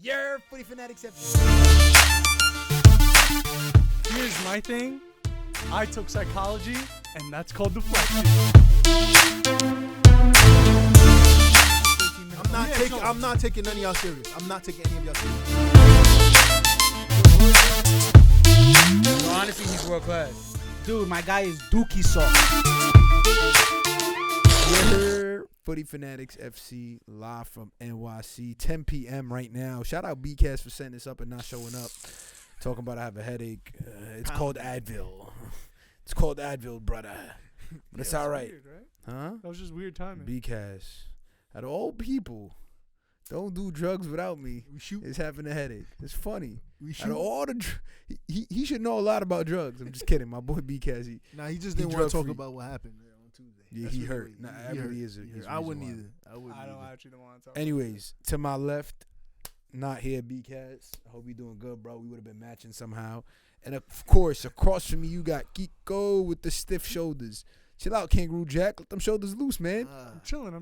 Your Footy Fanatics Here's my thing. I took psychology, and that's called deflection. I'm not taking none of y'all serious. I'm not taking any of y'all serious. No, honestly, he's world class. Dude, my guy is Dookie Sauce. Your Footy Fanatics FC live from NYC, 10 p.m. right now. Shout out BCast for setting this up and not showing up. Talking about I have a headache. It's called Advil. It's called Advil, brother. But it's all right. Weird, right? Huh? That was just weird timing. BCast. Out of all people, don't do drugs without me. We shoot. It's having a headache. It's funny. We Out shoot. of all the, he should know a lot about drugs. I'm just kidding. My boy BCast. Nah, he just didn't want drug to talk free. about what happened there on Tuesday. Yeah, That's he what hurt. it Nah, was. that He really hurt. is a- He he's hurt. the I reason wouldn't why. either. I don't actually don't want to talk. Anyways, to my left, not here, BCast. I hope you're doing good, bro. We would have been matching somehow. And of course, across from me, you got Kiko with the stiff shoulders. Chill out, Kangaroo Jack. Let them shoulders loose, man. I'm chilling.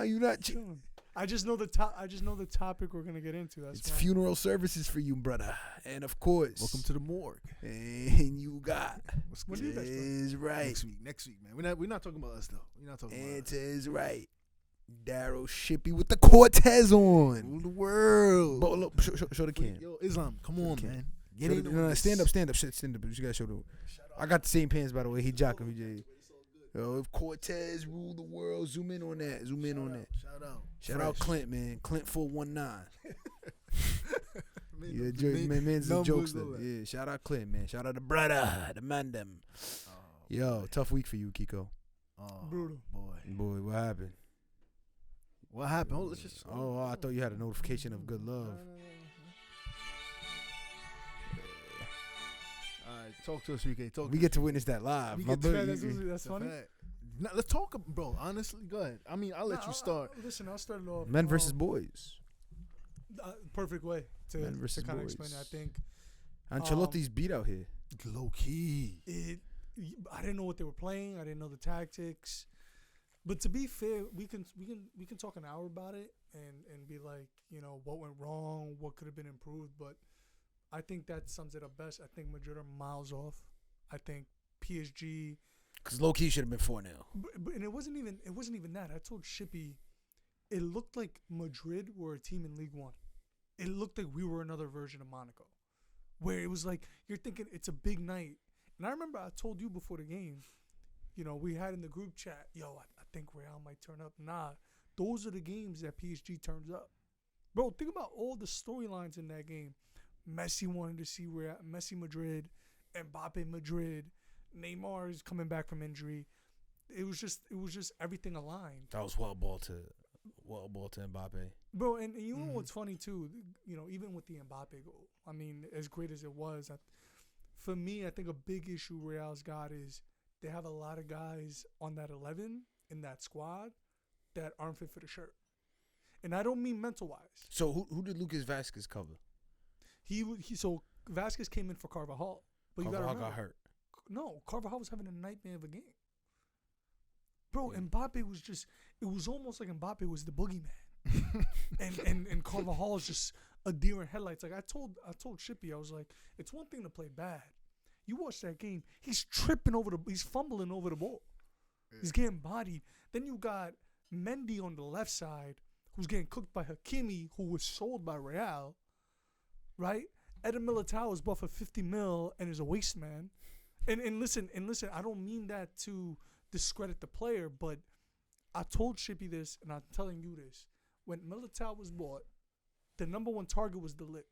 You not. Chilling. I just know the topic we're gonna get into. That's It's fine. funeral services for you, brother. And of course, Welcome to the morgue. And you got. When do you guys start? Is right. Next week, man. We're not talking about us though. We're not talking about It us. is right. Daryl Shippey with the Cortez on. Rule the world. But look, show the can. Yo, Islam, come on, Okay. man. Get Show in the- on no, this. stand up. Shit, stand up. You gotta show the. I got the same pants, by the way. He jocking me, Jay. Yo, if Cortez rule the world, zoom in on that. Shout out. Shout out Clint, man. Clint 419. Yeah, Name- man's a numbers, jokester. all that. Yeah, shout out Clint, man. Shout out the brother, the man them. Yo, tough week for you, Kiko. Oh, Brutal. boy. Boy, what happened? What happened? Oh, let's just. Oh, I thought you had a notification of good love. All right, talk to us, Ricky. Talk. We to get us. to witness that live. We My get to- brother- That's It's a funny. fact. Now, let's talk, bro. Honestly, go ahead. I mean, I'll let you start. Listen, I'll start it off. Men versus boys. Perfect way Men to versus kind of boys. explain it. I think Ancelotti's beat out here. Low key. I didn't know what they were playing. I didn't know the tactics. But to be fair, we can talk an hour about it and be like, what went wrong, what could have been improved. But I think that sums it up best. I think Madrid are miles off. I think PSG. Because low key should have been 4-0. But and it wasn't even that. I told Shippy, it looked like Madrid were a team in League One. It looked like we were another version of Monaco, where it was like you're thinking it's a big night. And I remember I told you before the game, we had in the group chat, I think Real might turn up. Nah, those are the games that PSG turns up. Bro, think about all the storylines in that game. Messi wanted to see Messi Madrid, Mbappe Madrid, Neymar is coming back from injury. It was just everything aligned. That was well ball to Mbappe. Bro, and you know what's funny too? Even with the Mbappe goal, I mean, as great as it was, for me, I think a big issue Real's got is they have a lot of guys on that 11 in that squad that aren't fit for the shirt. And I don't mean mental wise. So who did Lucas Vasquez cover? So Vasquez came in for Carvajal, but you got Carvajal got hurt. No, Carvajal was having a nightmare of a game. Bro, Mbappe was it was almost like Mbappe was the boogeyman. and Carvajal is just a deer in headlights. Like I told Shippy, I was like, it's one thing to play bad. You watch that game, he's he's fumbling over the ball. Yeah. He's getting bodied. Then you got Mendy on the left side, who's getting cooked by Hakimi, who was sold by Real, right? Eden Militao is bought for 50 mil and is a waste man. And listen, I don't mean that to discredit the player, but I told Shippy this, and I'm telling you this. When Militao was bought, the number one target was De Ligt.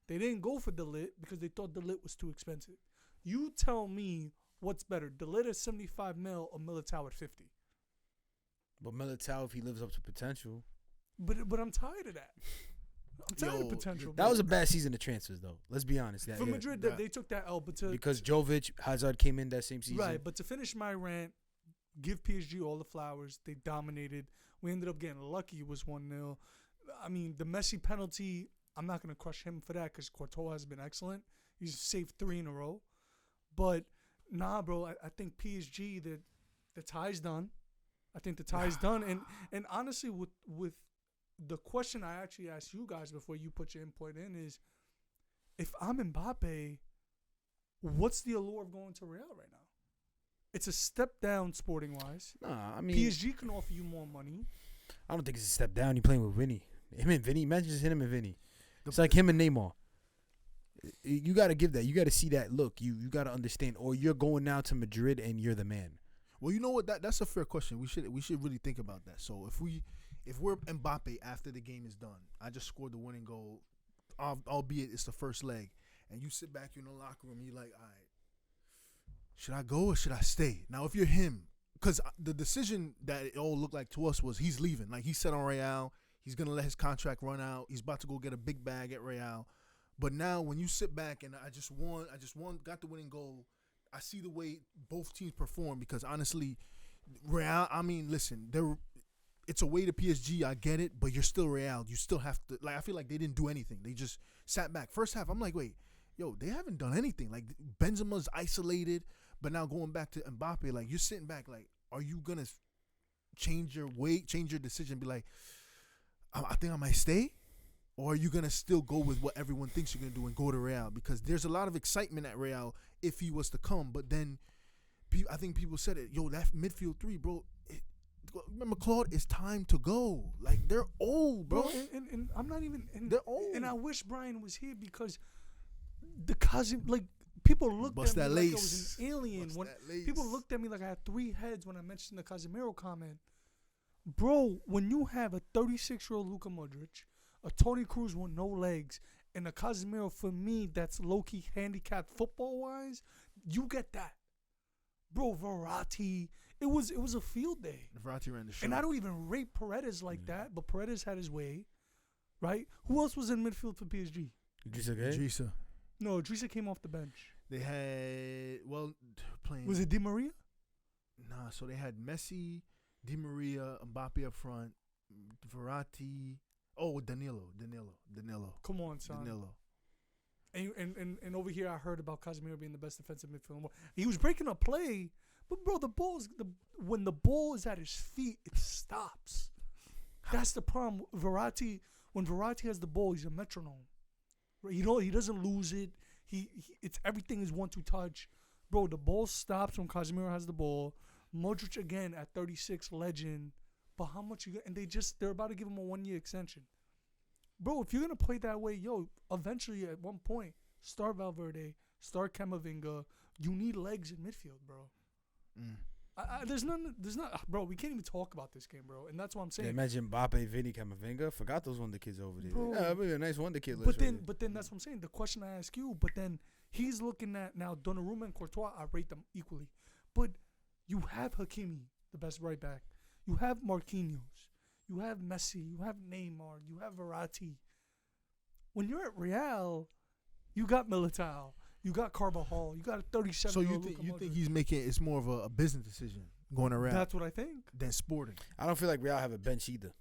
They didn't go for De Ligt because they thought De Ligt was too expensive. You tell me what's better, De Ligt at 75 mil or Militao at 50? But Militao, if he lives up to potential. But I'm tired of that. I'm tired of potential. That was a bad season of transfers, though. Let's be honest. For Madrid, they took that L. Because Jovic, Hazard came in that same season. Right, but to finish my rant, give PSG all the flowers. They dominated. We ended up getting lucky. It was 1-0. I mean, the Messi penalty, I'm not going to crush him for that because Courtois has been excellent. He's saved 3 in a row. But, nah, bro, I think PSG, the tie's done. I think the tie's done. And honestly, with the question I actually asked you guys before you put your input in is, if I'm Mbappe, what's the allure of going to Real right now? It's a step down sporting wise. Nah, I mean, PSG can offer you more money. I don't think it's a step down. You're playing with Vinny. Him and Vinny. Imagine just him and Vinny. It's like him and Neymar. You got to give that. You got to see that look. You got to understand. Or you're going now to Madrid and you're the man. Well, you know what? That's a fair question. We should really think about that. So if we're Mbappe after the game is done, I just scored the winning goal, albeit it's the first leg, and you sit back in the locker room, you're like, all right, should I go or should I stay? Now, if you're him, because the decision that it all looked like to us was he's leaving. Like, he said on Real, he's going to let his contract run out. He's about to go get a big bag at Real. But now when you sit back and I just won, got the winning goal, I see the way both teams perform because, honestly, Real, I mean, listen, it's away to PSG. I get it, but you're still Real. You still have to, like, I feel like they didn't do anything. They just sat back. First half, I'm like, wait, they haven't done anything. Like, Benzema's isolated. But now going back to Mbappe, like, you're sitting back, like, are you going to change your decision, be like, I think I might stay? Or are you going to still go with what everyone thinks you're going to do and go to Real? Because there's a lot of excitement at Real if he was to come. But then I think people said it, that midfield three, bro, remember, Claude, it's time to go. Like, they're old, bro. And I'm not even – they're old. And I wish Brian was here because the cousin – like, people looked at me like I was an alien. When people looked at me like I had 3 heads when I mentioned the Casemiro comment. Bro, when you have a 36-year-old Luka Modric, a Toni Kroos with no legs, and a Casemiro, for me, that's low-key handicapped football-wise, you get that. Bro, Verratti, it was a field day. Verratti ran the show. And I don't even rate Paredes like that, but Paredes had his way, right? Who else was in midfield for PSG? Idrissa. No, Idrissa came off the bench. They had, playing. Was it Di Maria? Nah, so they had Messi, Di Maria, Mbappe up front, Verratti. Oh, Danilo. Come on, son. Danilo. And over here, I heard about Casemiro being the best defensive midfielder. He was breaking up play, but bro, when the ball is at his feet, it stops. That's the problem. When Verratti has the ball, he's a metronome. He doesn't lose it. It's everything is 1-2 touch. Bro, the ball stops when Casemiro has the ball. Modric again at 36, legend. But how much and they're about to give him a 1-year extension. Bro, if you're gonna play that way, eventually at one point, start Valverde, start Camavinga. You need legs in midfield, bro. There's not, bro. We can't even talk about this game, bro. And that's what I'm saying. Yeah, imagine Mbappe, Vinny, Camavinga. Forgot those wonder kids over there. Bro. Yeah, that'd be a nice wonder kid. But then that's what I'm saying. The question I ask you, but then he's looking at now Donnarumma and Courtois. I rate them equally, but you have Hakimi, the best right back. You have Marquinhos. You have Messi. You have Neymar. You have Verratti. When you're at Real, you got Militao. You got Carvajal. You got a 37-year-old. So you think he's making it's more of a business decision going around? That's what I think. Than sporting. I don't feel like Real have a bench either.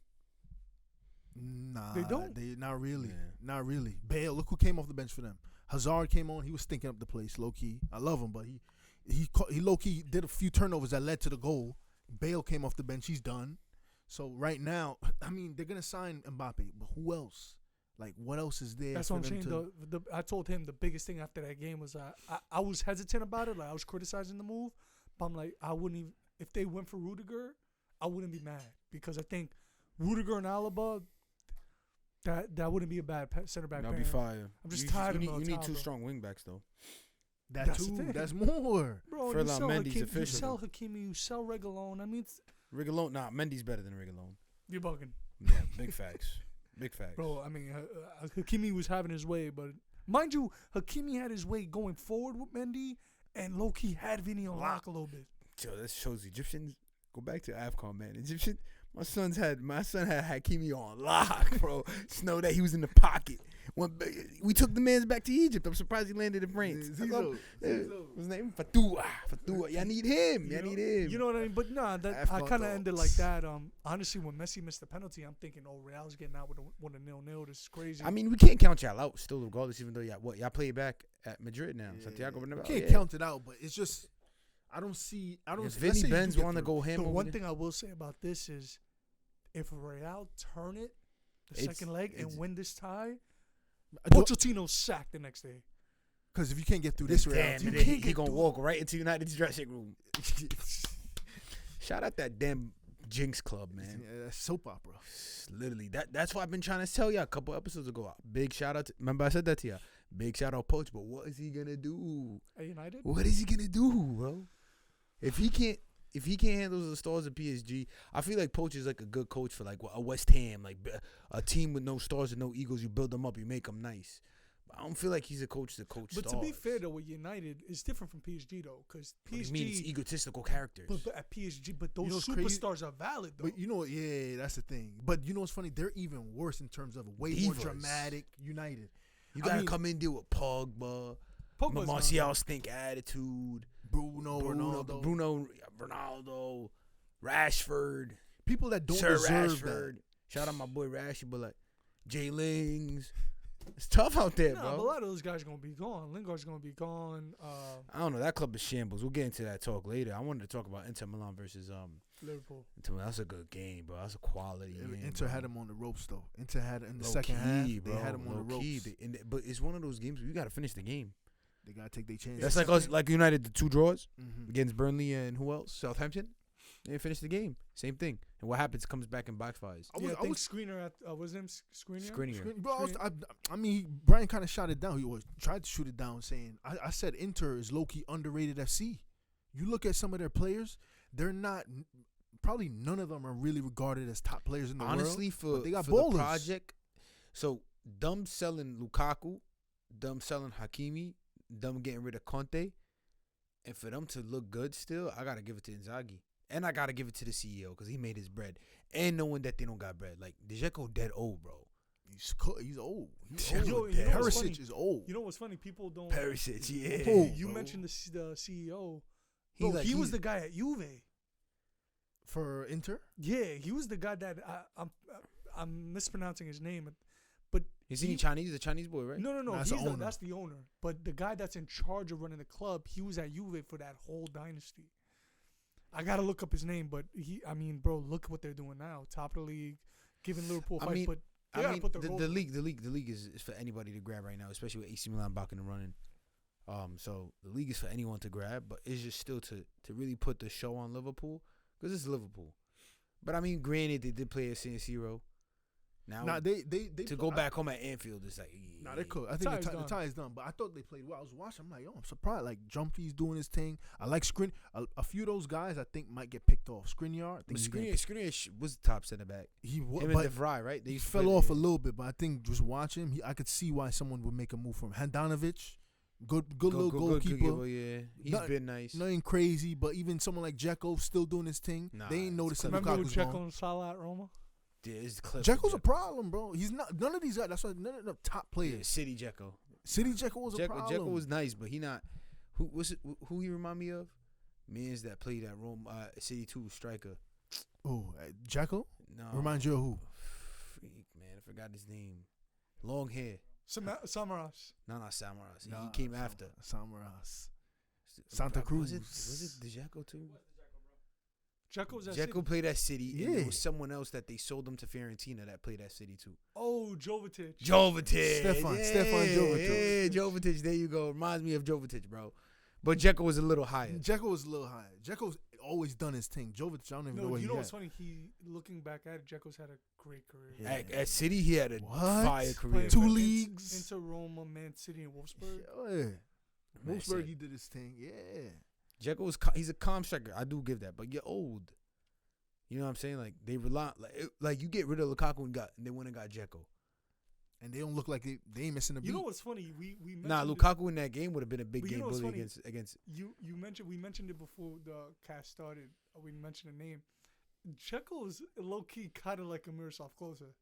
Nah, they don't. Not really. Yeah. Not really. Bale, look who came off the bench for them. Hazard came on. He was stinking up the place, low key. I love him, but he low key did a few turnovers that led to the goal. Bale came off the bench. He's done. So right now, I mean, they're gonna sign Mbappe, but who else? Like, what else is there? That's what I'm saying. I told him the biggest thing after that game was I was hesitant about it. Like, I was criticizing the move, but I'm like, I wouldn't even, if they went for Rudiger, I wouldn't be mad because I think Rudiger and Alaba, that wouldn't be a bad center back. That'd be fire. I'm just tired of Militao. You need 2 strong wing backs though. That's too. That's more. Bro, you sell Hakimi, you sell Reguilon. I mean, Reguilon, Mendy's better than Reguilon. You're bugging. Yeah, big facts. Big facts. Bro, I mean, Hakimi was having his way, but mind you, Hakimi had his way going forward with Mendy, and low-key had Vinny on lock a little bit. Yo, that shows Egyptians. Go back to AFCON, man. Egyptian. My son had Hakimi on lock, bro. Just know that he was in the pocket. We took the man's back to Egypt. I'm surprised he landed in France. Zizou. His name Fatua. Y'all need him. You know what I mean? But nah, I kind of ended like that. Honestly, when Messi missed the penalty, I'm thinking, oh, Real's getting out with a 0-0. This is crazy. I mean, we can't count y'all out still, regardless, even though y'all play back at Madrid now. Yeah. Santiago Bernabeu. Can't count it out, but it's just I don't see. If Vinny Benz want to go ham The over one there. thing I will say about this is, if Real turn it the second leg and win this tie, Do- Pochettino's sacked the next day. Because if you can't get through this round, Damn, you and can't he get gonna through. walk right into United's dressing room. Shout out that damn Jinx Club, man. Yeah, that's soap opera. Literally, that's why I've been trying to tell y'all a couple episodes ago. Big shout out. Remember I said that to y'all. Big shout out, Poach. But what is he gonna do? At United? What is he gonna do, bro? If he can't handle the stars of PSG, I feel like Poach is like a good coach for like a West Ham, like a team with no stars and no egos. You build them up, you make them nice. But I don't feel like he's a coach to coach But stars. to be fair though, with United, it's different from PSG though, because What do PSG. you mean it's egotistical characters? But at PSG, but those You know what's crazy? superstars are valid though. But you know, yeah, that's the thing. But you know what's funny? They're even worse in terms of way more Divas. dramatic United. You I gotta mean- come in deal with Pogba, Pogba's not Martial good. stink attitude, Bruno, Ronaldo. Ronaldo, Rashford, People that don't Sir deserve Rashford. Shout out my boy Rashy, but like Jay Lings. It's tough out there, Nah, bro. but a lot of those guys are gonna be gone. Lingard's gonna be gone. I don't know. That club is shambles. We'll get into that talk later. I wanted to talk about Inter Milan versus Liverpool. Inter Milan. That's a good game, bro. That's a quality game. Inter bro. had him on the ropes though. Inter had in the Low second half. key, They bro. had him on the Low key. ropes. But it's one of those games where you got to finish the game. They gotta take their chances. That's like us, like United, the 2 draws Mhm. against Burnley and who else? Southampton. They finish the game. Same thing. And what happens comes back in backfires. I Yeah, was- I I think was- Screener at what's his name? Screener. Skriniar. Bro, I mean, Brian kind of shot it down. He was tried to shoot it down, saying, "I said Inter is low key underrated FC. You look at some of their players; they're not. Probably none of them are really regarded as top players in the Honestly, world. for they got for ballers. the project, so them selling Lukaku, them selling Hakimi, them getting rid of Conte, and for them to look good still, I gotta give it to Inzaghi. And I gotta give it to the CEO because he made his bread. And knowing that they don't got bread. Like, Dzeko dead old, bro. He's old. He's Yo, old. you know what's Perisic funny? is old. You know what's funny? People don't. Perisic, yeah. Oh, You bro. mentioned the CEO. He Bro, like- he was he's- the guy at Juve. For Inter, Yeah, he was the guy that I'm mispronouncing his name, but Is he Chinese? The Chinese boy, right? no, That's he's the owner. that's the owner. But the guy that's in charge of running the club, he was at Juve for that whole dynasty. I gotta look up his name, but bro, look at what they're doing now. Top of the league, giving Liverpool a I fight, mean- but they I gotta mean, put the goals up. league is for anybody to grab right now, especially with AC Milan backing and running. So the league is for anyone to grab, but it's just still to really put the show on Liverpool because it's Liverpool. But I mean, granted, they did play at San Siro. Now nah, they to go back home at Anfield is like, Nah, they're cool. I The think tie's the done. tie is done. But I thought they played well. I was watching. I'm like, yo, I'm surprised. Like, Jumpy's doing his thing. I like Screen. A few of those guys I think might get picked off. Skriniar, I think But he's getting Skriniar was the top center back. He Him was, and but De Vrij, right? They he used to fell play off a together. little bit. But I think just watching him, I could see why someone would make a move for him. Handanovic, good little goalkeeper. Yeah, he's Not- been nice. Nothing crazy, but even someone like Dzeko still doing his thing. Nah, They ain't it's noticing Remember with Lukaku's Dzeko gone. and Salah at Roma? Yeah, it's clip. Dzeko's a problem, bro. He's not. None of these guys. That's why none of the top Yeah, players. City Dzeko. City Dzeko was a problem. Dzeko was nice, but he not. Who he remind me of? Mans that played at Rome, City 2 striker. Oh, Dzeko No, reminds you of who? freak man, I forgot his name. Long hair. Samaras. No, not Samaras. Nah, He came after. Samaras. Santa Was it Cruz. the Dzeko too? Dzeko was at Dzeko City. played at City, and Yeah. there was someone else that they sold him to Fiorentina that played at City too. Oh, Jovetic. Jovetic. Stefan Jovetic. Yeah, Jovetic. There you go. Reminds me of Jovetic, bro. But Dzeko was a little higher. Dzeko was a little higher. Dzeko's always done his thing. Jovic, I don't even know No, what you he know had. what's funny? He looking back at it, Dzeko's had a great career. Yeah. At City, he had a What? fire career. Playing Two for leagues. Inter Roma, Man City, and Wolfsburg. Yeah. Man, Wolfsburg, said- he did his thing. Yeah. Dzeko was he's a calm striker. I do give that, but you're old. You know what I'm saying? Like they rely like you get rid of Lukaku and they went and got Dzeko. And they don't look like they ain't missing a beat. You know what's funny? We mentioned Nah, it- Lukaku in that game would have been a big But you game know what's bully funny? against. We mentioned it before the cast started. We mentioned the name. Dzeko is low key kind of like a Miroslav Klose,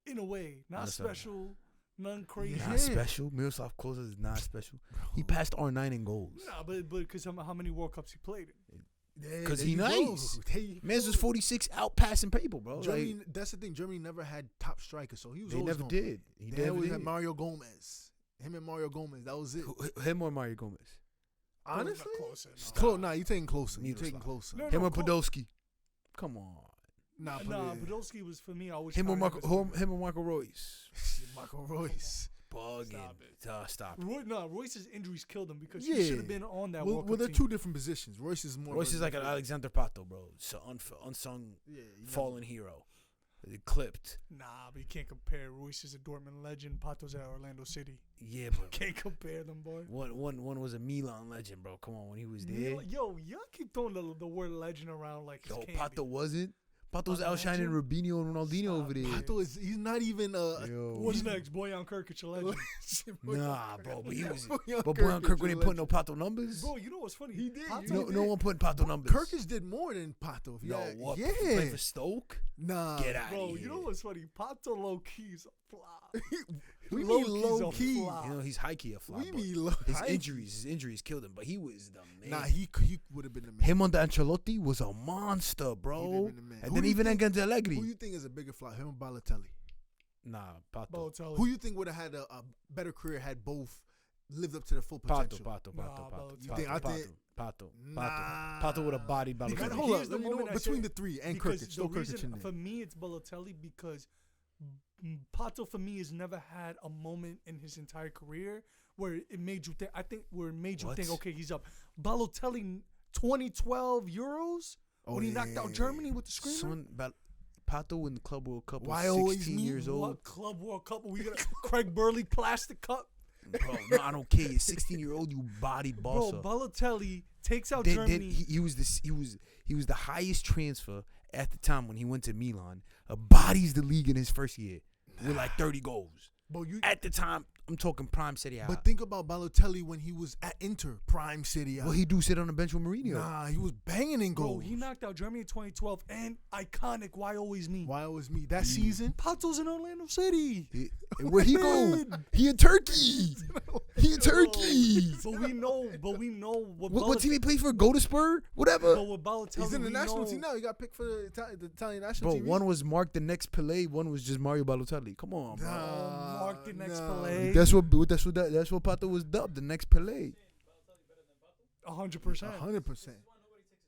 in a way. Not Understand. special, none crazy. Yeah. Not special. Miroslav Klose is not special. He passed R9 in goals. Nah, but because how many World Cups he played in? Yeah, 'Cause there he you go. nice. There you Mans was go. 46 out passing people, bro. Germany, Like, that's the thing. Germany never had top strikers, so he was they always never gonna- did. He They never always had did. Mario Gomez. Him and Mario Gomez. That was it. Him or Mario Gomez? Honestly, Klose, no. Nah, you taking closer. You Neither taking slide. closer. No, Him or Close. Podolski? Come on. Nah, Podolski was for me. I always Him and counted him Michael Royce. Michael Royce. Bugging. Stop it. Royce's injuries killed him because he should have been on that World Well, Cup they're team. two different positions. Royce is more. Royce is like an Alexander Pato, bro. It's an unsung fallen hero. They clipped. Nah, but you can't compare. Royce is a Dortmund legend. Pato's at Orlando City. Yeah, but Can't compare them, boy. one was a Milan legend, bro. Come on, when he was there. Yo, y'all keep throwing the word legend around like Yo, it's candy. Pato wasn't. Pato was A outshining legend? Rubinho and Ronaldinho Stop over there. Pato he's not even Yo. What's next? Bojan Krkić, a legend. Nah, bro, but he was. Bojan But Bojan Krkić Kirk didn't put no Pato numbers. Bro, you know what's funny? He did. Pato No one putting Pato numbers. Kirkus did more than Pato. No, what? Yeah. He played for Stoke? Nah. Get out Bro, of here. you know what's funny? Pato low key's a flop. We Low mean key's low a key. flop. You know, he's high key a flop. We but mean low. his injuries killed him, but he was the man. Nah, he would have been the man. Him under Ancelotti was a monster, bro. He would've been the man. And Who then do you even think- against Allegri. Who you think is a bigger flop, him or Balotelli? Nah, Pato. Balotelli. Who you think would have had a better career had both lived up to their full Pato, potential? Pato. Balotelli. You think- I think- Pato. Pato would have bodied Because Balotelli. Hold here's up, the you know moment what? I Between said- the three and because Kirkic, throw the Kirkic reason in there. for me it's Balotelli because Pato for me has never had a moment in his entire career where it made you think. I think where it made you think, What? okay, he's up. Balotelli, 2012 Euros when he knocked out Germany with the screamer. Son, Pato in the Club World Cup Why was always 16 me? years old. What Club World Cup? Are we gonna Craig Burley plastic cup? Bro, no, I don't care. You're 16-year-old, you bodied Bro, bossa. Balotelli takes out Then Germany. he was the highest transfer at the time when he went to Milan. Bodies the league in his first year with like 30 goals. But At the time, I'm talking prime Serie A. think about Balotelli when he was at Inter, prime city. What he do, sit on the bench with Mourinho? Nah, he was banging in Bro, goals. he knocked out Germany in 2012 and iconic. Why always me? Why always me? That season, Pato's in Orlando City. And where he go? He in Turkey. He in Turkey. But we know what What team he play for? Go to Spur? Whatever. But with Balotelli, he's in the we national know- team now. He got picked for the Italian national Bro, team. one was Mark the next Pelé, one was just Mario Balotelli. Come on, bro. Mark the next nah. Pelé. That's what Pato was dubbed, the next Pelé. 100%.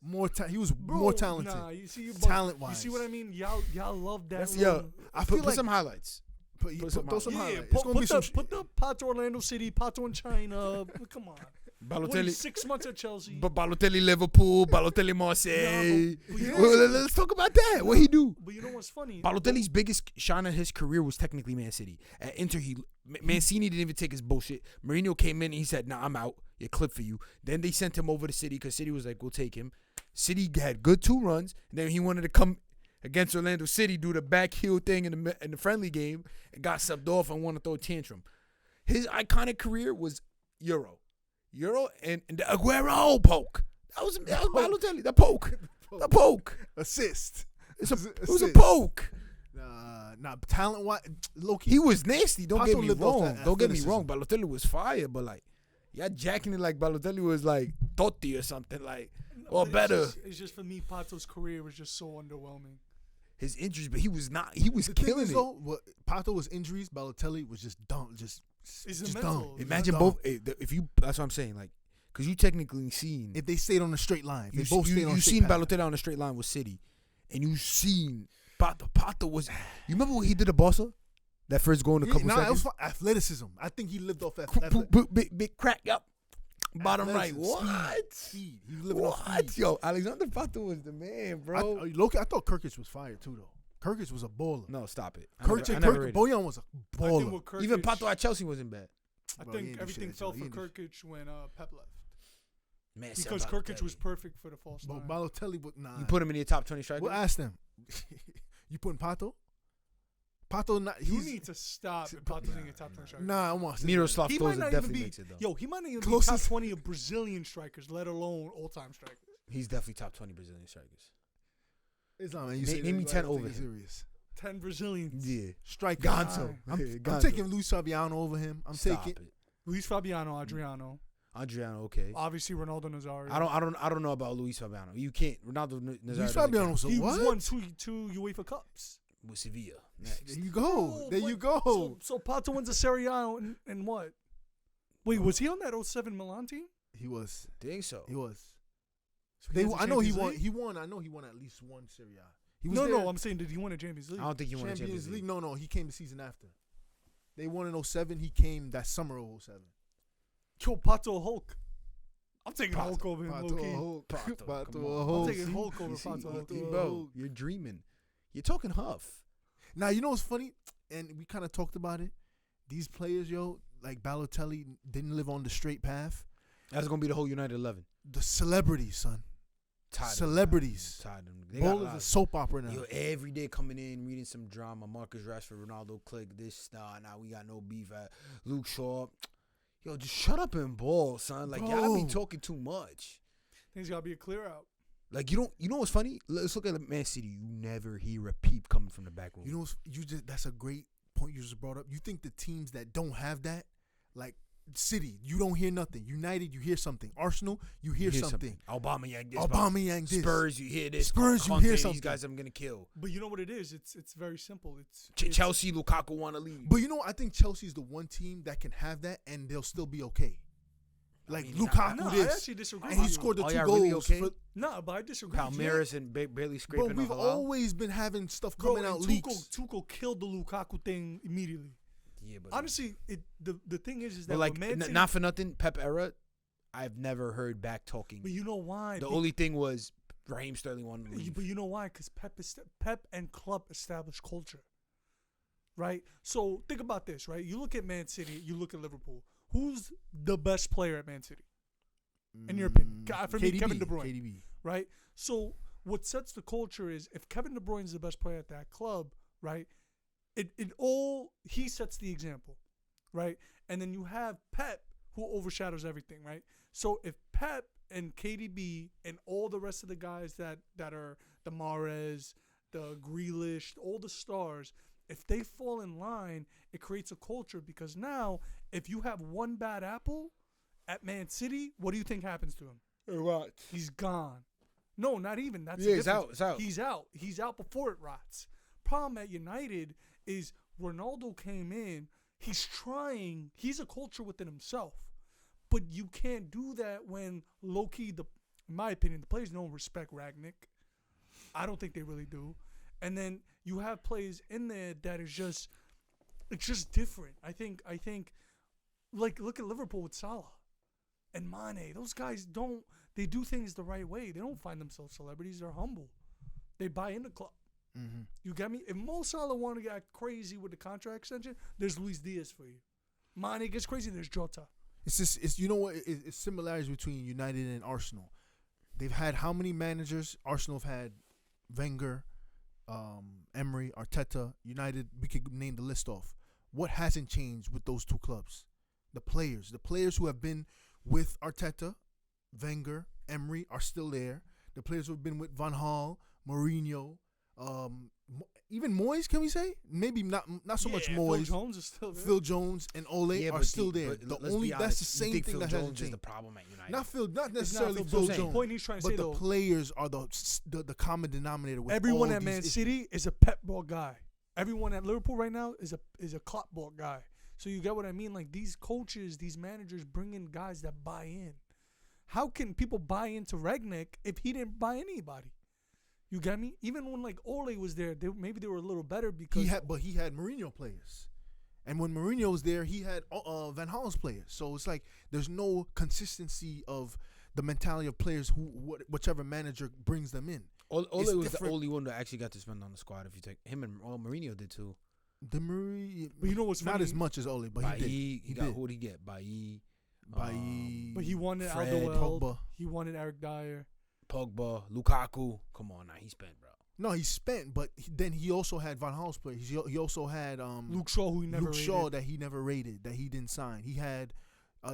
100%. He was Bro, more talented. Nah, you see, but Talent-wise. You see what I mean? Y'all love that. Yo, little- I feel put like some highlights. throw some yeah, highlights. It's put, gonna be some. put the Pato Orlando City, Pato in China. Come on. What, Balotelli, 6 months at Chelsea. Balotelli Liverpool, Balotelli Marseille. but you know Well, let's talk about that. What he do? But you know what's funny? Balotelli's biggest shine of his career was technically Man City. At Inter, Mancini didn't even take his bullshit. Mourinho came in and he said, "Nah, I'm out. Your clip for you." Then they sent him over to City because City was like, "We'll take him." City had good 2 runs, and then he wanted to come against Orlando City, do the back heel thing in the friendly game, and got subbed off and wanted to throw a tantrum. His iconic career was Euro and the Aguero poke. That was Balotelli. The poke. Assist. It was Assist. a poke. Nah, talent wise, Loki. He was nasty. Don't Pato get me lived off wrong. that Don't get me athleticism. wrong. Balotelli was fire, but like, y'all jacking it like Balotelli was like Totti or something like, or It's better. It's just for me, Pato's career was just so underwhelming. His injuries, but he was not. He was The thing killing is, it. though, Pato was injuries. Balotelli was just dumb. Just It's just the dumb. mental. Imagine Dumb. both. If you, that's what I'm saying. Like, cause you technically seen. If they stayed on a straight line, they both stayed on a you straight seen path. Balotelli on a straight line with City, and you seen Pato. Pato was. You remember what he did to Barca? That first goal in a couple Nah, it was seconds. athleticism. I think he lived off that. Big crack up. Bottom right. Athleticism, What? Speed. He was living off What? speed. Yo, Alexander Pato was the man, bro. Loki, I thought Kirkic was fired too, though. Kirkic was a baller. No, stop it. I Kirkic, never rated it. Bojan was a I think baller. with Kirkic, Even Pato at Chelsea wasn't bad. I Bro, he think ain't do everything shit, fell He for ain't do Kirkic when Pep left. Man, Because Kirkic was perfect for the false But nine. Balotelli, but nah. You put him in your top 20 strikers? We'll ask them. You putting Pato? Pato, not. You He's need to stop if Pato's in your top 20 strikers. nah. I want Miroslav He might Klose not even definitely be. makes it, though. Yo, he might not even be Closest- top 20 of Brazilian strikers, let alone all-time strikers. He's definitely top 20 Brazilian strikers. It's not, man. You Name say me that, 10 I don't over take it him. serious. 10 Brazilians. Yeah. Striker. Gonzo. I'm Yeah, I'm Gonzo. taking Luis Fabiano over him. I'm Stop taking. it. Luis Fabiano, Adriano. Adriano, okay. Obviously, Ronaldo Nazario. I don't know about Luis Fabiano. You can't. Ronaldo Nazario. Luis Fabiano was a He what? won two UEFA Cups. with Sevilla. There Next. you go. Oh, There but- you go. So Pato wins the Serie A and what? Wait, was he on that 07 Milan team? He was. Think so. He was. So he has the I know he Champions won. League? He won. I know he won at least one Serie A. He was No, I'm saying, did he win a Champions League? I don't think he won a Champions League. No, he came the season after. They won in 07. He came that summer of 07. Yo, Pato Hulk. I'm taking Hulk over him, low-key. I'm taking Hulk over Pato Hulk. Bro, you're dreaming. You're talking Huff. Now, you know what's funny? And we kind of talked about it. These players, yo, like Balotelli, didn't live on the straight path. That's going to be the whole United 11. The celebrities, son. Celebrities. Ball is a soap opera now. Yo, every day coming in, reading some drama. Marcus Rashford, Ronaldo, click this. Now we got no beef at Luke Shaw. Yo, just shut up and ball, son. Like, y'all be talking too much. Things got to be a clear out. Like, you know what's funny? Let's look at Man City. You never hear a peep coming from the back room. You know, that's a great point you just brought up. You think the teams that don't have that, like City, you don't hear nothing. United, you hear something. Arsenal, you hear something. Aubameyang this. Spurs, you hear this. Spurs, you hear something. These guys I'm going to kill. But you know what it is? It's very simple. It's Chelsea, Lukaku want to leave. But you know, I think Chelsea's the one team that can have that and they'll still be okay. Like Lukaku, I actually disagree. And he scored the 2 goals. Really okay? But I disagree. Palmeiras and barely scraping. But we've always been having stuff coming out leaks. Tuchel killed the Lukaku thing immediately. Yeah, but honestly, the thing is that like Man City, not for nothing, Pep era, I've never heard back talking. But you know why? The only thing was Raheem Sterling wanted to leave. But you know why? Because Pep and club established culture, right? So think about this, right? You look at Man City, you look at Liverpool. Who's the best player at Man City? In your opinion? For me, Kevin De Bruyne. KDB. Right? So what sets the culture is if Kevin De Bruyne is the best player at that club, right? He sets the example, right? And then you have Pep who overshadows everything, right? So if Pep and KDB and all the rest of the guys that are the Mahrez, the Grealish, all the stars, if they fall in line, it creates a culture because now if you have one bad apple at Man City, what do you think happens to him? It rots. He's gone. No, not even. That's he's out. It's out. He's out. He's out before it rots. Problem at United is Ronaldo came in. He's trying. He's a culture within himself. But you can't do that when low-key, in my opinion, the players don't respect Ragnick. I don't think they really do. And then you have players in there that is just, it's just different. I think, like, look at Liverpool with Salah and Mane. Those guys they do things the right way. They don't find themselves celebrities. They're humble. They buy in the club. Mm-hmm. You get me? If Mo Salah want to get crazy with the contract extension, there's Luis Diaz for you. Mane gets crazy, there's Jota. It's just, you know what? It's similarities between United and Arsenal. They've had how many managers? Arsenal have had Wenger, Emery, Arteta. United, we could name the list off. What hasn't changed with those two clubs? The players who have been with Arteta, Wenger, Emery are still there. The players who have been with Van Gaal, Mourinho, even Moyes, can we say? Maybe not so much Moyes. Phil Jones is still there. Phil Jones and Ole are still there. That's the same thing that hasn't Jones changed. Is the problem at United. Not necessarily Phil Jones. The point he's trying to say, but the players are the common denominator. With everyone all at Man issues. City is a Pep ball guy. Everyone at Liverpool right now is a Klopp ball guy. So you get what I mean? Like these coaches, these managers bring in guys that buy in. How can people buy into Ragnick if he didn't buy anybody? You get me? Even when like Ole was there, maybe they were a little better because he had Mourinho players, and when Mourinho was there, he had Van Gaal's players. So it's like there's no consistency of the mentality of players whichever manager brings them in. Ole was the only one that actually got to spend on the squad. If you take him and Mourinho did too. The Mourinho, but you know what's not funny? as much as Ole, but he got who did he get? Bailly. But he wanted Fred, Alderweireld. Pogba. He wanted Eric Dyer. Pogba, Lukaku. Come on now, he spent, bro. No, he spent, but then he also had Van Gaal's players. He also had Luke Shaw, who he never rated. Shaw that he never rated, that he didn't sign. He had,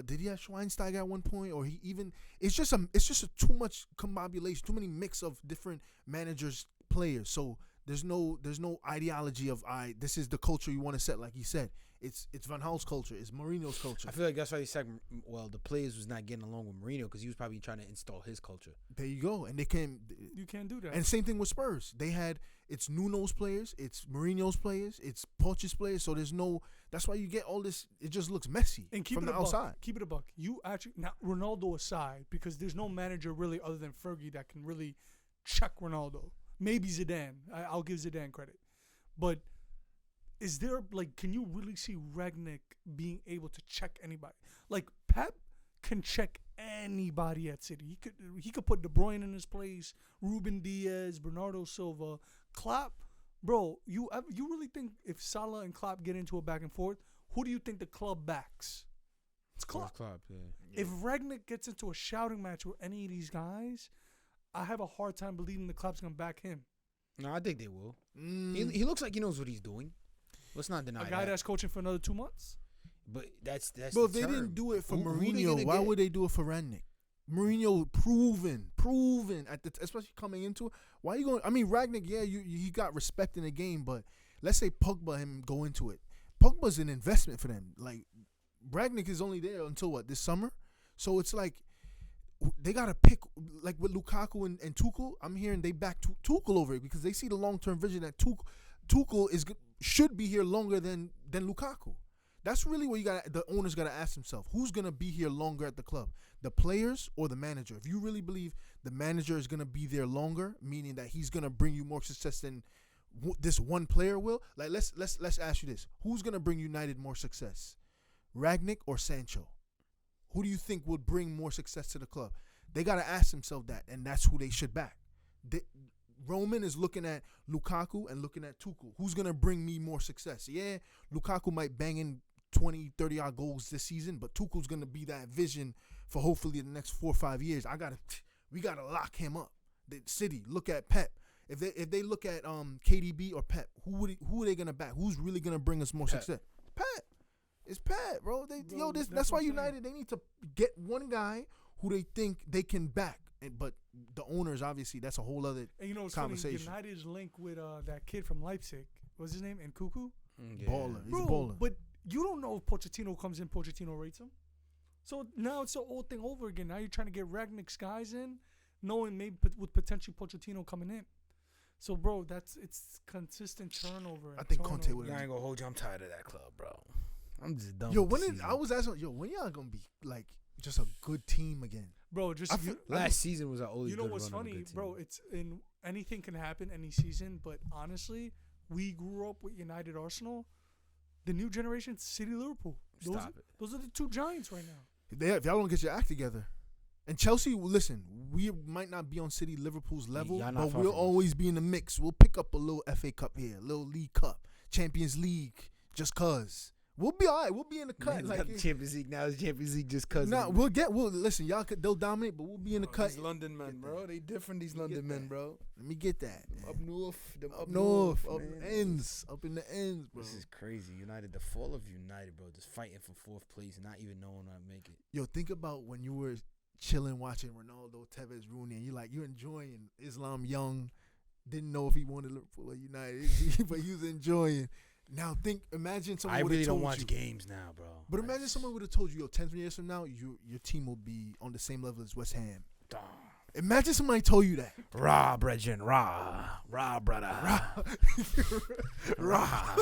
did he have Schweinsteiger at one point, or he even? It's just a too much combobulation, too many mix of different managers, players. So there's no ideology of this is the culture you want to set, like he said. It's Van Gaal's culture. It's Mourinho's culture. I feel like that's why he said, well, the players was not getting along with Mourinho because he was probably trying to install his culture. There you go. And you can't do that. And same thing with Spurs. It's Nuno's players, it's Mourinho's players, it's Poch's players. So that's why you get all this. It just looks messy from the outside. Keep it a buck. You actually, now Ronaldo aside, because there's no manager really other than Fergie that can really check Ronaldo. Maybe Zidane. I'll give Zidane credit. But is there, like, can you really see Rangnick being able to check anybody? Like, Pep can check anybody at City. He could put De Bruyne in his place, Ruben Diaz, Bernardo Silva, Klopp. Bro, you really think if Salah and Klopp get into a back and forth, who do you think the club backs? It's Klopp. If Rangnick gets into a shouting match with any of these guys, I have a hard time believing the Klopp's going to back him. No, I think they will. He looks like he knows what he's doing. Let's not deny a guy that's coaching for another 2 months? But that's Bro, the they term. didn't do it for Who Mourinho. Why would they do it for Rangnick? Mourinho proven especially coming into it. Why you going? I mean, Rangnick, yeah, he got respect in the game, but let's say Pogba him go into it. Pogba's an investment for them. Like Rangnick is only there until what, this summer? So it's like they gotta pick, like with Lukaku and Tuchel. I'm hearing they back Tuchel over it because they see the long term vision that Tuchel should be here longer than Lukaku. That's really what the owners gotta ask themselves: who's gonna be here longer at the club, the players or the manager? If you really believe the manager is gonna be there longer, meaning that he's gonna bring you more success than this one player will, like let's ask you this: who's gonna bring United more success, Rangnick or Sancho? Who do you think would bring more success to the club? They gotta ask themselves that, and that's who they should back. Roman is looking at Lukaku and looking at Tuchel. Who's gonna bring me more success? Yeah, Lukaku might bang in 20, 30-odd goals this season, but Tuchel's going to be that vision for hopefully the next 4 or 5 years. We got to lock him up. The City, look at Pep. If they look at KDB or Pep, who are they going to back? Who's really going to bring us more success? Pep. It's Pep, bro. That's why United, they need to get one guy who they think they can back. But the owners, obviously, that's a whole other conversation. Funny, United's link with that kid from Leipzig. What's his name? Nkuku? Yeah. Baller. He's a Bro, baller. but you don't know if Pochettino comes in, Pochettino rates him. So now it's the old thing over again. Now you're trying to get Rangnick's guys in, knowing maybe with potentially Pochettino coming in. So, bro, it's consistent turnover. I think Conte would. I ain't gonna hold you. I'm tired of that club, bro. I'm just done. Yo, I was asking, when y'all gonna be like just a good team again? Bro, last season was our only. You know what's funny, bro? It's anything can happen any season, but honestly, we grew up with United, Arsenal. The new generation, City, Liverpool. Those are the two giants right now. If y'all don't get your act together, and Chelsea, listen, we might not be on City, Liverpool's level, but we'll always be in the mix. We'll pick up a little FA Cup here, a little League Cup, Champions League, just cause. We'll be all right. We'll be in the cut. Like the Champions League now. It's Champions League just cause. Nah, listen. They'll dominate, but we'll be in the cut. These London men, bro. They different. These London men, bro. Let me get that. Man. Up north, up north, up ends, up in the ends, bro. This is crazy. United, the fall of United, bro. Just fighting for fourth place, and not even knowing how to make it. Yo, think about when you were chilling watching Ronaldo, Tevez, Rooney, and you're enjoying Islam Young. Didn't know if he wanted Liverpool or United, but he was enjoying. Now imagine someone. I really don't told watch games now, bro. But imagine someone would have told you, 10 years from now, your team will be on the same level as West Ham. Imagine somebody told you that. Rah, brethren, rah, brother, rah.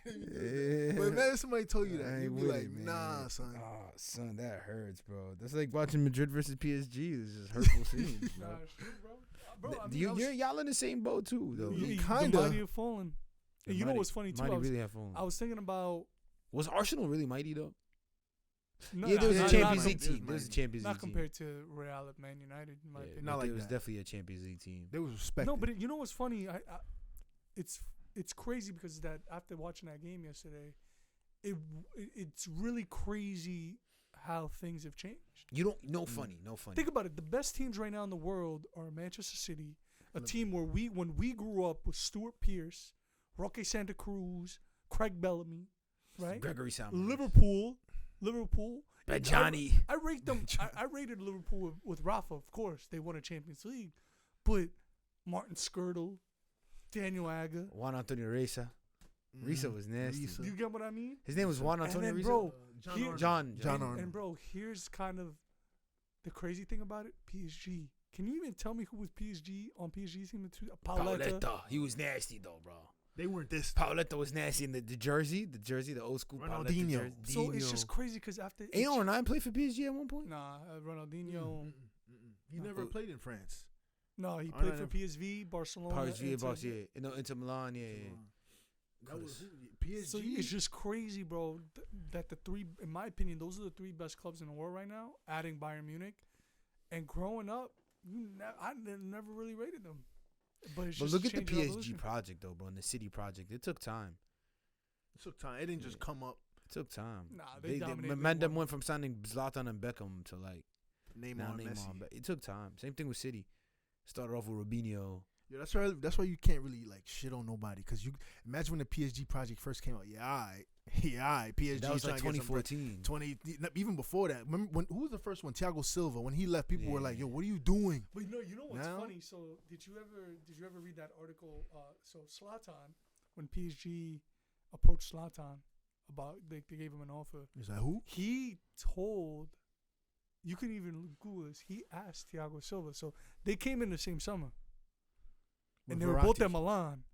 But imagine somebody told you that. You'd be like, nah, son. Oh, son, that hurts, bro. That's like watching Madrid versus PSG. It's just hurtful scenes, bro. Bro, I mean, y'all in the same boat too, though. Kinda. The mighty have fallen. And you know what's funny too? Really have fallen. I was thinking about. Was Arsenal really mighty though? No, yeah, there was a Champions League team. team. There was a Champions League not compared to Real at Man United, in my opinion. Not like it was that. definitely a Champions League team. There was respect. No, but you know what's funny? It's crazy because that after watching that game yesterday, it's really crazy how things have changed. No funny. Think about it. The best teams right now in the world are Manchester City, a team where when we grew up with Stuart Pearce, Roque Santa Cruz, Craig Bellamy, right? Gregory Salmon. Liverpool. But Johnny. I rate them. I rated Liverpool with Rafa. Of course, they won a Champions League, but Martin Skirtle, Daniel Agger, Juan Antonio Reza. Reza was nasty. You get what I mean? His name was Juan Antonio Reza. Bro, John Arnold. And bro, here's kind of the crazy thing about it. PSG. Can you even tell me who was PSG on PSG's team? Paoletta. He was nasty though, bro. They weren't this. Paoletta was nasty in the jersey, the old school Ronaldinho. So it's just crazy because after Onnn played for PSG at one point. Nah, Ronaldinho. He never played in France. No, he Oh, played no, for no. PSV, Barcelona, PSG, Inter. boss, yeah. No, Inter Milan, yeah. That was Cause- PSG. So it's just crazy, bro, that the three, in my opinion, those are the three best clubs in the world right now, adding Bayern Munich. And growing up, I never really rated them. But it's But just look at the changing PSG evolution. project, though, bro, and the City project. It took time. It took time. It didn't just Yeah. come up. It took time. Nah, they dominated League Mandem One. went from signing Zlatan and Beckham to, like, Neymar, now and Neymar. Messi. But it took time. Same thing with City. Started off with Robinho. Yeah, that's why you can't really like shit on nobody, because you imagine when the PSG project first came out. PSG. That was like trying to get some bread. 2014. 20 even before that. Remember who was the first one? Thiago Silva. When he left, people were like, "Yo, what are you doing?" But you know what's Now? funny? So did you ever read that article? So Zlatan, when PSG approached Zlatan about they gave him an offer, He's like, "Who?" he told, you can even Google this. He asked Thiago Silva. So they came in the same summer, and they were both at Milan,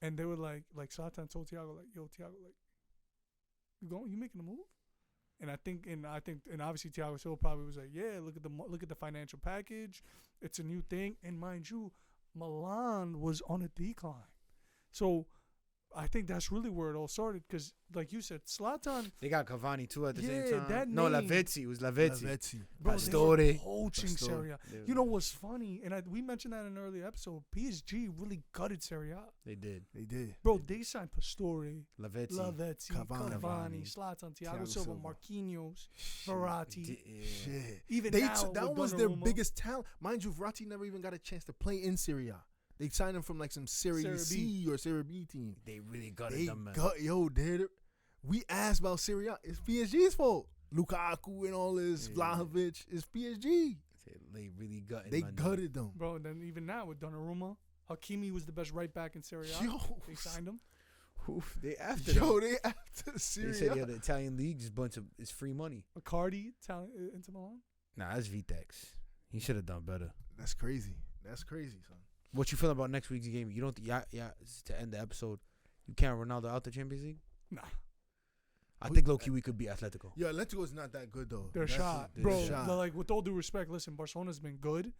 and they were like Zlatan told Thiago, like, "Yo, Thiago, like, you making a move?" And I think obviously Thiago Silva probably was like, "Yeah, look at the financial package. It's a new thing." And mind you, Milan was on a decline, so I think that's really where it all started. Because, like you said, Zlatan, They got Cavani, too, at the same Yeah, time. that No, name- Lavezzi. It was Lavezzi. bro, Pastore. they were poaching Pastore. Serie A. You know what's funny? And we mentioned that in an earlier episode. PSG really gutted Serie A. They did. They did. Bro, they signed Pastore, Lavezzi. Lavezzi, Cavani. Cavani, Zlatan, Thiago Thiago Silva, Silva. Marquinhos, Verratti. Shit. Even They now, that with was their Donnarumma, biggest talent. Mind you, Verratti never even got a chance to play in Serie A. They signed him from like some Serie Serie C or Serie B team. They really gutted They them, man. we asked about Serie A. It's PSG's fault. Lukaku and all this, Yeah. Vlahovic. It's PSG. They really gutted They man. gutted them. Bro, and then even now with Donnarumma, Hakimi was the best right back in Serie A. Yo, They signed him. Oof, they after yo, them. they after They Serie said, A. yeah, the Italian league is bunch of it's free money. Icardi, Inter Milan. Nah, that's Vitex. He should have done better. That's crazy. That's crazy, son. What you feel about next week's game? You don't, yeah, to end the episode, you count Ronaldo out the Champions League? Nah, I think low key we could beat Atletico. Yo, Atletico is not that good though. they're That's shot, they're bro. shot. Like, with all due respect, listen, Barcelona's been good.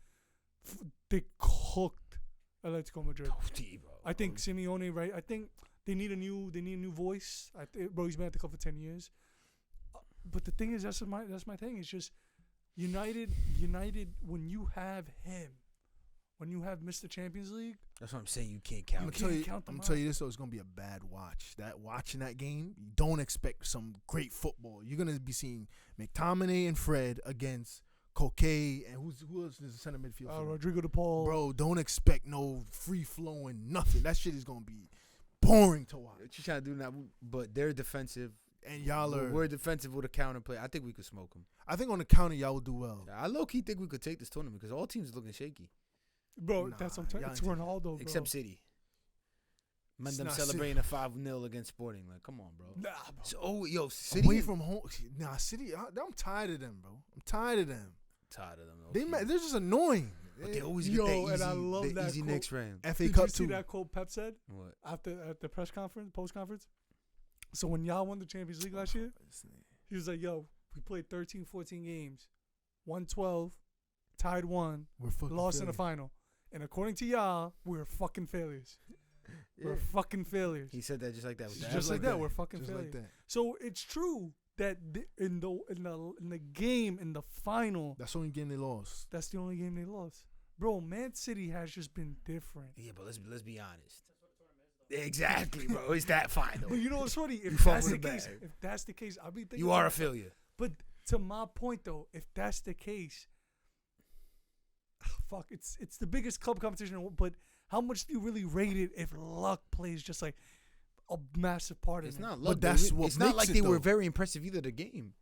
They cooked Atletico Madrid. Toasty, bro. I think Simeone, right? I think they need a new voice. Bro, he's been at the club for 10 years. But the thing is, that's my thing. It's just United. When you have him, when you have Mr. Champions League, That's what I'm saying. You can't I'm count. gonna tell you. count them I'm gonna tell out. you this though. It's gonna be a bad watch. Watching that game, you don't expect some great football. You're gonna be seeing McTominay and Fred against Koke and who else is the center midfield? for them? Rodrigo De Paul. Bro, don't expect no free flowing nothing. That shit is gonna be boring to watch. What you trying to do now? But they're defensive. And y'all are. We're defensive with a counter play. I think we could smoke them. I think on the counter y'all will do well. I low key think we could take this tournament because all teams are looking shaky Bro, Nah, that's what I'm telling you. y'all It's ain't Ronaldo, bro. except City. Man, It's them not celebrating a 5-0 against Sporting. Like, come on, bro. Nah, bro. So, City. Away from home. Nah, City. I'm tired of them, bro. I'm tired of them. Tired of them. They're just annoying. But they always get Yo, that easy, and I love the that easy quote. next round. FA Did Cup you see too. that quote Pep said What? at the post conference? So when y'all won the Champions League last year, he was like, "Yo, we played 13, 14 games, won 12, tied 1, We're fucking lost in the failures. final. And according to y'all, we're fucking failures. We're Yeah. fucking failures. He said that just like that. With the Just like Avalanche. that, we're fucking Just failures. like that. So it's true that in the game in the final, That's the only game they lost. that's the only game they lost. Bro, Man City has just been different. Yeah, but let's be honest. Exactly, bro. It's that final. But you know what's funny? You If fought that's with the a case, bag. if that's the case, I'll be thinking. You are a failure. But to my point though, if that's the case, fuck, it's the biggest club competition. But how much do you really rate it if luck plays just like a massive part in It's it? not But luck. that's what it's not makes like it, they were though. very impressive either. The game,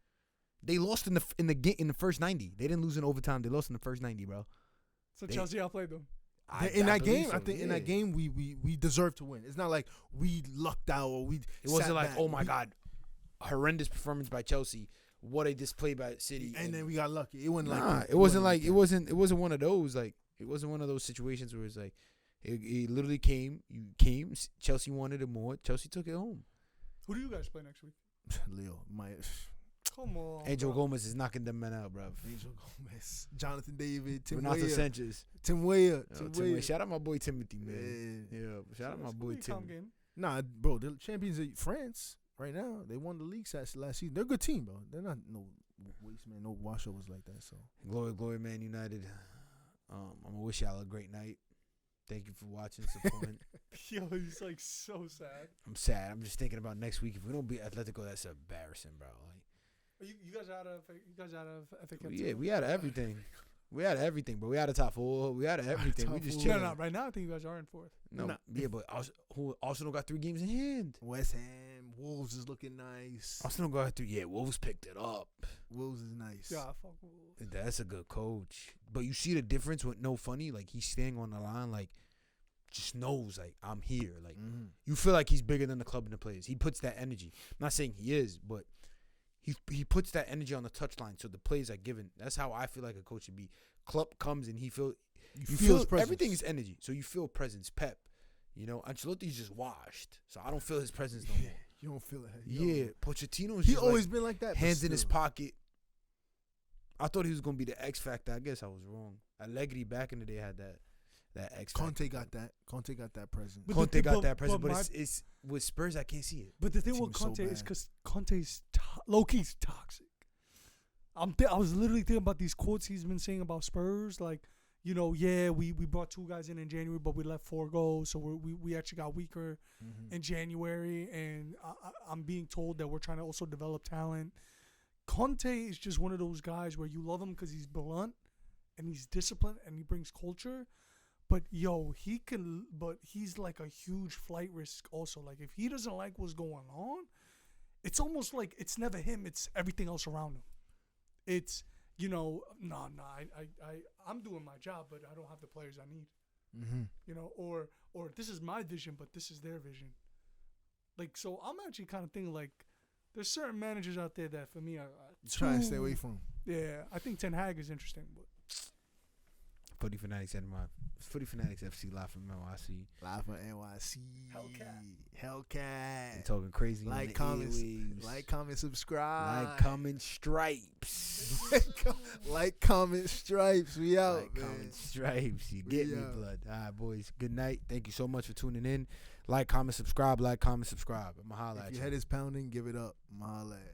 they lost in the first 90. They didn't lose in overtime. They lost in the first 90, bro. So they- Chelsea outplayed them. In that believe game, so, I think in yeah. that game we deserved to win. It's not like we lucked out or we. It wasn't sat like, back. oh my god, horrendous performance by Chelsea. What a display by City. And then we got lucky. It wasn't Nah, like it wasn't like that. it wasn't one of those like it wasn't one of those situations where it's like it literally came. You came. Chelsea wanted it more. Chelsea took it home. Who do you guys play next week? Leo, Come on. Angel bro. Gomez is knocking them men out, bro. Angel Gomez, Jonathan David, Tim Renato Weah. Sanchez. Tim Weah. Tim Weah. Shout out my boy Timothy, man. Yeah. Yeah, shout out my It's boy gonna be a calm Tim. game. Nah, bro, the champions of France right now. They won the league last season. They're a good team, bro. They're not no waste man, no washovers like that. So Glory, Man United. I'm gonna wish y'all a great night. Thank you for watching, supporting. Yo, he's like so sad. I'm sad. I'm just thinking about next week. If we don't beat Atletico, that's embarrassing, bro. Like, You guys out of FA Cup? yeah, we had everything. We had everything, but we had a top 4. We had everything. We just four. chilling. No, right now I think you guys are in fourth. No, Nah. yeah, but Arsenal got 3 games in hand. West Ham, Wolves is looking nice. Arsenal got 3. Yeah, Wolves picked it up. Wolves is nice. Yeah, fuck Wolves. That's a good coach. But you see the difference with no funny. Like, he's staying on the line. Like, just knows, like, I'm here. Like, you feel like he's bigger than the club and the players. He puts that energy. I'm not saying he is, but he puts that energy on the touchline, so the players are given. That's how I feel like a coach should be. Klopp comes and you feel his presence. everything is energy, so you feel presence. Pep, Ancelotti's just washed, so I don't feel his presence no more. You don't feel it. Yeah, Pochettino's He just always like, been like that. hands but in his still. pocket. I thought he was gonna be the X factor. I guess I was wrong. Allegri back in the day had that X factor. Conte got that. Conte got that presence. But Conte got but- that presence, but but my- it's with Spurs. I can't see it. But the thing Team with is so Conte is bad. because Conte's low-key's toxic. I was literally thinking about these quotes he's been saying about Spurs, like, we brought 2 guys in January, but we let 4 go, so we actually got weaker in January, and I'm being told that we're trying to also develop talent. Conte is just one of those guys where you love him because he's blunt and he's disciplined and he brings culture. But he's like a huge flight risk also. Like, if he doesn't like what's going on, it's almost like it's never him, it's everything else around him. It's, I'm doing my job, but I don't have the players I need. Or this is my vision, but this is their vision. Like, so I'm actually kind of thinking, like, there's certain managers out there that for me are Try to stay away from. Yeah, I think Ten Hag is interesting, but Footy Fanatics Footy Fanatics FC live from NYC. Live from NYC. Hellcat. They talking crazy. Like, on the comments, airwaves. like, comment, subscribe. Like, comment, stripes. Like, comment, stripes. We out, Like, man. comment, stripes. You get me, out. blood. All right, boys. Good night. Thank you so much for tuning in. Like, comment, subscribe. Like, comment, subscribe. I'ma holla at If you. your head is pounding, give it up. Holla at